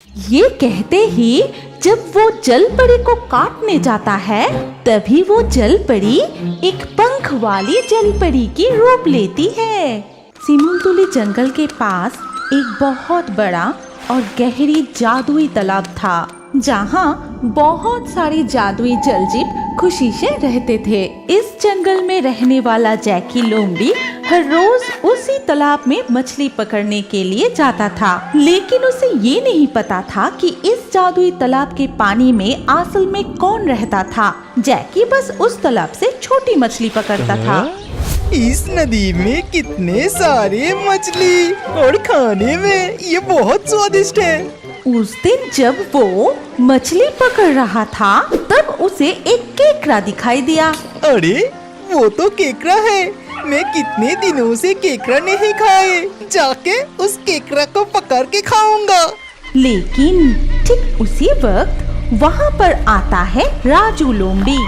ये कहते ही जब वो जल परी को काटने जाता है, तभी वो जल परी एक पंख वाली जल परी की रूप लेती है। सिमुलतुली जंगल के पास एक बहुत बड़ा और गहरी जादुई तालाब था, जहाँ बहुत सारी जादुई जलजीव खुशी से रहते थे। इस जंगल में रहने वाला जैकी लोमड़ी हर रोज उसी तालाब में मछली पकड़ने के लिए जाता था, लेकिन उसे ये नहीं पता था कि इस जादुई तालाब के पानी में असल में कौन रहता था। जैकी बस उस तालाब से छोटी मछली पकड़ता था। इस नदी में कितने सारे मछली और खाने में ये बहुत स्वादिष्ट है। उस दिन जब वो मछली पकड़ रहा था, तब उसे एक केकड़ा दिखाई दिया। अरे वो तो केकड़ा है, मैं कितने दिनों से केकड़ा नहीं खाए, जाके उस केकड़ा को पकड़ के खाऊंगा। लेकिन ठीक उसी वक्त वहाँ पर आता है राजू लोमड़ी।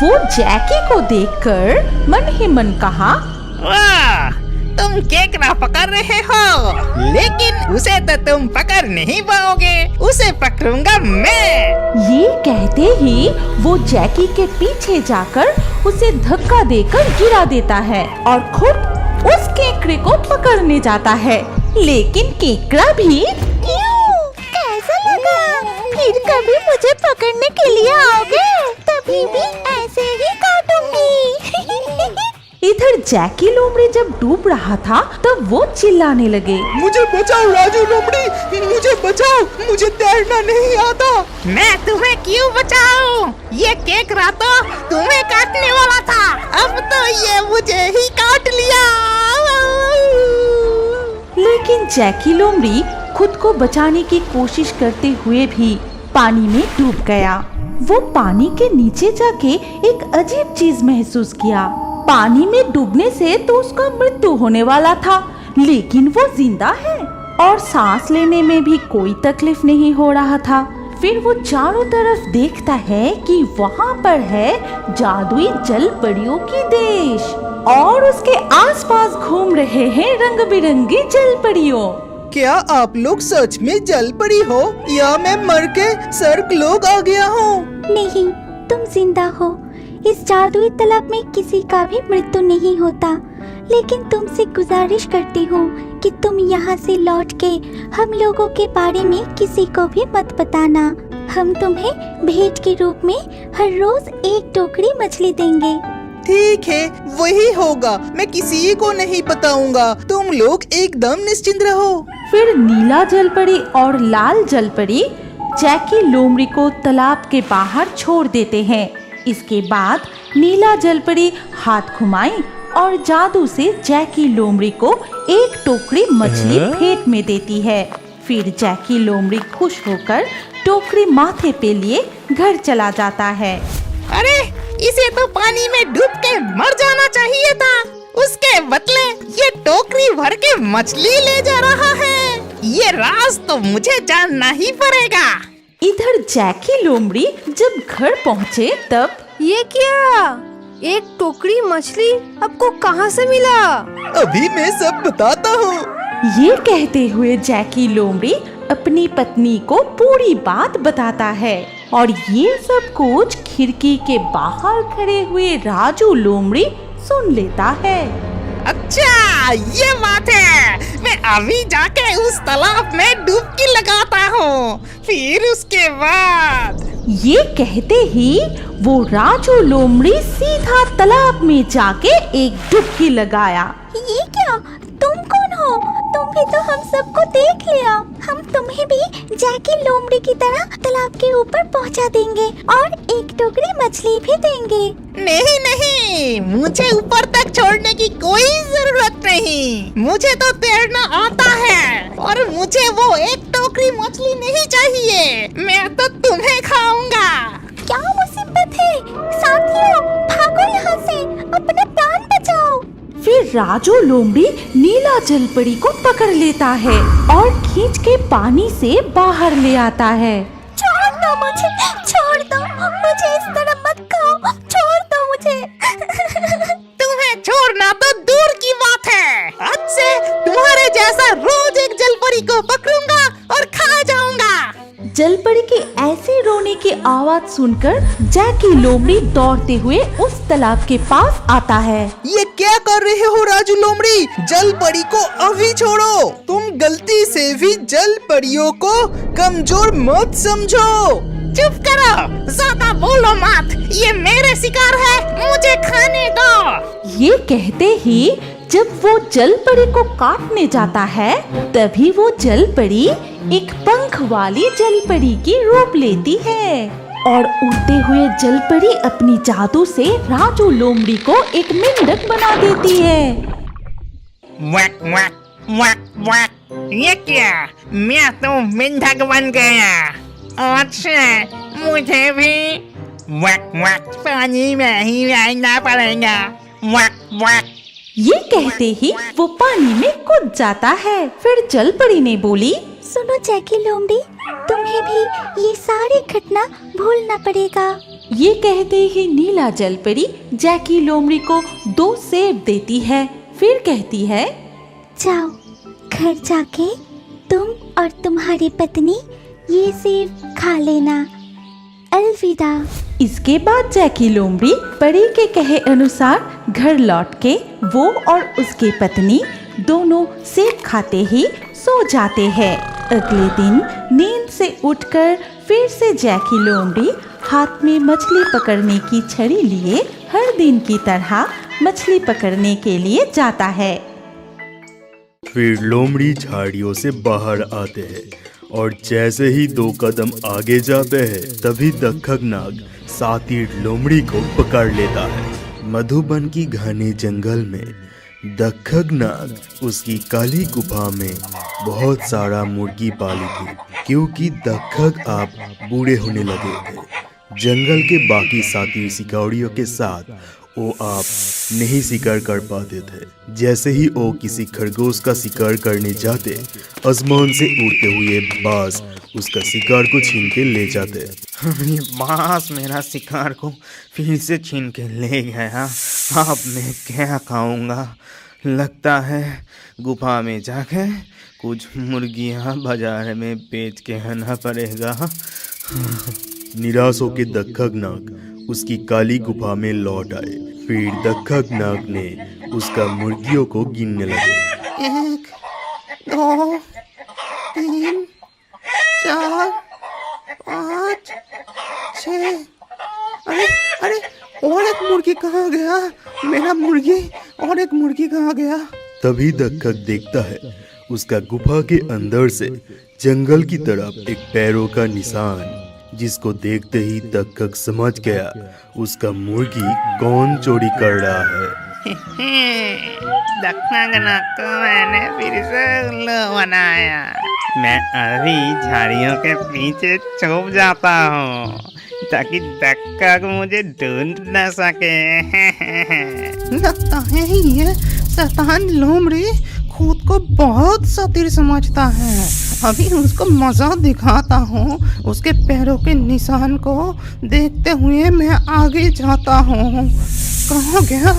वो जैकी को देखकर मन ही मन कहा, वाह, तुम केकड़ा पकड़ रहे हो, लेकिन उसे तो तुम पकड़ नहीं पाओगे, उसे पकड़ूंगा मैं। ये कहते ही वो जैकी के पीछे जाकर उसे धक्का देकर गिरा देता है और खुद उस केकड़े को पकड़ने जाता है। लेकिन केकड़ा भी कैसा लगा? फिर कभी मुझे पकड़ने के लिए आओगे? तभी भी ऐसे ही काटूंगी। इधर जैकी लोमड़ी जब डूब रहा था, तब वो चिल्लाने लगे, मुझे बचाओ राजू लोमड़ी, मुझे बचाओ, मुझे तैरना नहीं आता। मैं तुम्हें क्यों बचाऊं? ये केकड़ा तो तुम्हें काटने वाला था, अब तो ये मुझे ही काट लिया। लेकिन जैकी लोमड़ी खुद को बचाने की कोशिश करते हुए भी पानी में डूब गया। वो पानी के नीचे जाके एक अजीब चीज महसूस किया। पानी में डूबने से तो उसका मृत्यु होने वाला था, लेकिन वो जिंदा है और सांस लेने में भी कोई तकलीफ नहीं हो रहा था। फिर वो चारों तरफ देखता है कि वहाँ पर है जादुई जल परियों की देश और उसके आसपास घूम रहे हैं रंग बिरंगी जल परियों। क्या आप लोग सच में जल परी हो या मैं मर के स्वर्ग लोग आ गया हूँ? नहीं, तुम जिंदा हो। इस जादुई तालाब में किसी का भी मृत्यु नहीं होता, लेकिन तुमसे गुजारिश करती हूँ कि तुम यहाँ से लौट के हम लोगों के बारे में किसी को भी मत बताना। हम तुम्हें भेंट के रूप में हर रोज एक टोकरी मछली देंगे। ठीक है, वही होगा, मैं किसी को नहीं बताऊंगा, तुम लोग एकदम निश्चिंत रहो। फिर नीला जलपरी और लाल जलपरी जैकी लोमड़ी को तालाब के बाहर छोड़ देते हैं। इसके बाद नीला जलपरी हाथ घुमाई और जादू से जैकी लोमड़ी को एक टोकरी मछली भेंट में देती है। फिर जैकी लोमड़ी खुश होकर टोकरी माथे पे लिए घर चला जाता है। अरे, इसे तो पानी में डूब के मर जाना चाहिए था, उसके बदले ये टोकरी भर के मछली ले जा रहा है। ये राज तो मुझे जानना ही पड़ेगा। इधर जैकी लोमड़ी जब घर पहुँचे, तब ये क्या? एक टोकरी मछली आपको कहाँ से मिला? अभी मैं सब बताता हूँ। ये कहते हुए जैकी लोमड़ी अपनी पत्नी को पूरी बात बताता है और ये सब कुछ खिड़की के बाहर खड़े हुए राजू लोमड़ी सुन लेता है। अच्छा, ये बात है, मैं अभी जाके उस तालाब में डुबकी लगाता हूँ, फिर उसके बाद। ये कहते ही वो राजू लोमड़ी सीधा तालाब में जाके एक डुबकी लगाया। ये क्या? तुम कौन हो? तुम भी तो हम सबको देख लिया। हम तुम्हें भी जैकी लोमड़ी की तरह तालाब के ऊपर पहुंचा देंगे और एक टोकरी मछली भी देंगे। नहीं नहीं, मुझे ऊपर तक छोड़ने की कोई जरूरत नहीं, मुझे तो तैरना आता है और मुझे वो एक टोकरी मछली नहीं चाहिए, मैं तो तुम्हें खाऊंगा। क्या मुसीबत है? साथियों, भागो यहाँ से, अपना प्राण बचाओ। फिर राजू लोमड़ी नीला जलपरी को पकड़ लेता है और खींच के पानी से बाहर ले आता है। छोड़ दो मुझे, छोड़ दो मुझे, इस तरह मत खाओ, छोड़ दो मुझे। तुम्हें छोड़ना तो दूर की बात है, आज से तुम्हारे जैसा रोज एक जलपरी को पकड़ूंगा और खा जाऊंगा। जलपरी के ऐसे रोने की आवाज सुनकर जैकी लोमड़ी दौड़ते हुए उस तालाब के पास आता है। ये क्या कर रहे हो राजू लोमड़ी? जल परी को अभी छोड़ो। तुम गलती से भी जल परियों को कमजोर मत समझो। चुप करो, ज्यादा बोलो मत। ये मेरे शिकार है, मुझे खाने दो। ये कहते ही जब वो जलपरी को काटने जाता है तभी वो जलपरी एक पंख वाली जलपरी की रूप लेती है और उड़ते हुए जलपरी अपनी जादू से राजू लोमड़ी को एक मेंढक बना देती है। वक वक वक वक, ये क्या? मैं तो मेंढक बन गया। अच्छा, मुझे भी वक वक पानी में ही रहना पड़ेगा। वक वक। ये कहते ही वो पानी में कूद जाता है। फिर जलपरी ने बोली, सुनो जैकी लोमड़ी, तुम्हें भी ये सारी घटना भूलना पड़ेगा। ये कहते ही नीला जलपरी जैकी लोमड़ी को 2 सेब देती है। फिर कहती है, जाओ घर जाके तुम और तुम्हारी पत्नी ये सेब खा लेना। अलविदा। इसके बाद जैकी लोमड़ी परी के कहे अनुसार घर लौट के वो और उसकी पत्नी दोनों सेब खाते ही सो जाते हैं। अगले दिन नींद से उठकर फिर से जैकी लोमड़ी हाथ में मछली पकड़ने की छड़ी लिए हर दिन की तरह मछली पकड़ने के लिए जाता है। फिर लोमड़ी झाड़ियों से बाहर आते हैं और जैसे ही 2 कदम आगे जाते हैं तभी दक्खक नाग सातिर लोमड़ी को पकड़ लेता है। मधुबन की घने जंगल में दक्खक नाग उसकी काली गुफा में बहुत सारा मुर्गी पाली थी, क्योंकि दक्खक आप बूढ़े होने लगे थे। जंगल के बाकी साथी शिकारियों के साथ वो आप नहीं शिकार कर पाते थे। जैसे ही वो किसी खरगोश का शिकार करने जाते, आसमान से उड़ते हुए बाज उसका शिकार को छीन के ले जाते। ये बास मेरा शिकार को फिर से छीन के ले गया। अब मैं क्या खाऊंगा? लगता है गुफा में जाके कुछ मुर्गियां बाजार में बेच के आना पड़ेगा। निराश होकर दक्खक नाग उसकी काली गुफा में लौट आए। फिर दक्खक नाग ने उसका मुर्गियों को गिनने लगे। 1 2 3 4 5 6। अरे और एक मुर्गी कहाँ गया? मेरा मुर्गी, और एक मुर्गी कहाँ गया? तभी दक्खक देखता है उसका गुफा के अंदर से जंगल की तरफ एक पैरों का निशान, जिसको देखते ही दक्खक समझ गया उसका मुर्गी कौन चोरी कर रहा है। दक्खक नाग को मैंने फिर से उल्लू बनाया। मैं अभी झाड़ियों के पीछे छुप जाता हूँ ताकि दक्खक मुझे ढूंढ न सके। लगता है ये शैतान लोमड़ी खुद को बहुत सातिर समझता है। अभी उसको मजा दिखाता हूँ। उसके पैरों के निशान को देखते हुए मैं आगे जाता हूँ। कहाँ गया?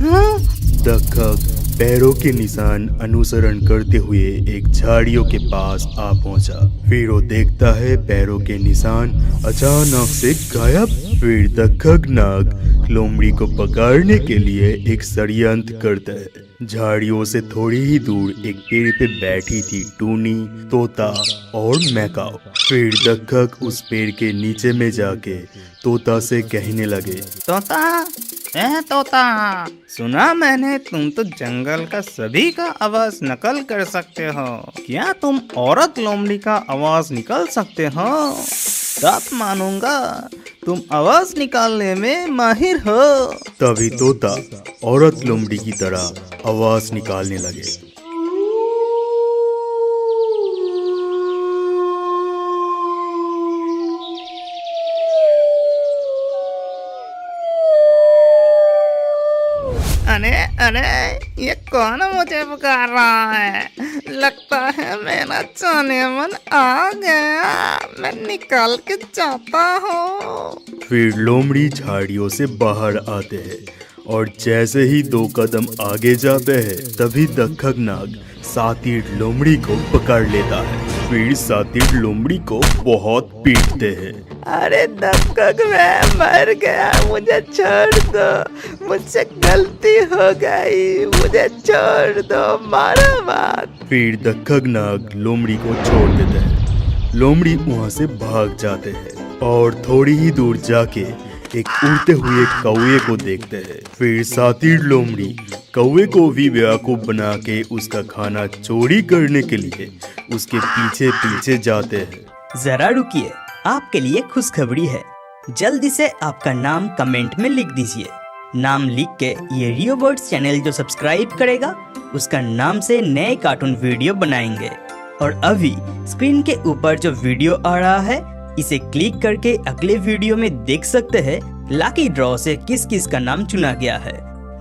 हाँ? दक्खक पैरों के निशान अनुसरण करते हुए एक झाड़ियों के पास आ पहुंचा। फिर वो देखता है पैरों के निशान अचानक से गायब। फिर दक्खक नाग लोमड़ी को पकड़ने के लिए एक षड्यंत्र करता है। झाड़ियों से थोड़ी ही दूर एक पेड़ पे बैठी थी टूनी, तोता और मैकाओ। फिर दक्खक उस पेड़ के नीचे में जाके तोता से कहने लगे, तोता, सुना मैंने तुम तो जंगल का सभी का आवाज नकल कर सकते हो। क्या तुम औरत लोमड़ी का आवाज निकाल सकते हो? तब मानूंगा तुम आवाज निकालने में माहिर हो। तभी तोता औरत लोमड़ी की तरह आवाज निकालने लगे। अरे ये कौन मुझे पुकार रहा है? लगता है मेरा जाने मन आ गया। मैं निकाल के जाता हूँ। फिर लोमड़ी झाड़ियों से बाहर आते हैं और जैसे ही 2 कदम आगे जाते हैं तभी दक्खक नाग सातिर लोमड़ी को पकड़ लेता है। फिर सातिर लोमड़ी को बहुत पीटते हैं। अरे दक्कक, मैं मर गया, मुझे छोड़ दो, मुझसे गलती हो गई, मुझे छोड़ दो, मारो मत। फिर दक्खक नाग लोमड़ी को छोड़ देते हैं। लोमड़ी वहाँ से भाग जाते हैं और थोड़ी ही दूर जाके एक उड़ते हुए कौवे को देखते हैं। फिर सातिर लोमड़ी कौवे को भी बेवकूफ बना के उसका खाना चोरी करने के लिए उसके पीछे पीछे जाते हैं। जरा रुकिए, आपके लिए खुशखबरी है। जल्दी से आपका नाम कमेंट में लिख दीजिए। नाम लिख के ये रियो बर्ड्स चैनल जो सब्सक्राइब करेगा उसका नाम से नए कार्टून वीडियो बनाएंगे। और अभी स्क्रीन के ऊपर जो वीडियो आ रहा है इसे क्लिक करके अगले वीडियो में देख सकते हैं लकी ड्रॉ से किस किस का नाम चुना गया है।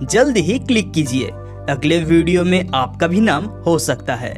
जल्दी ही क्लिक कीजिए, अगले वीडियो में आपका भी नाम हो सकता है।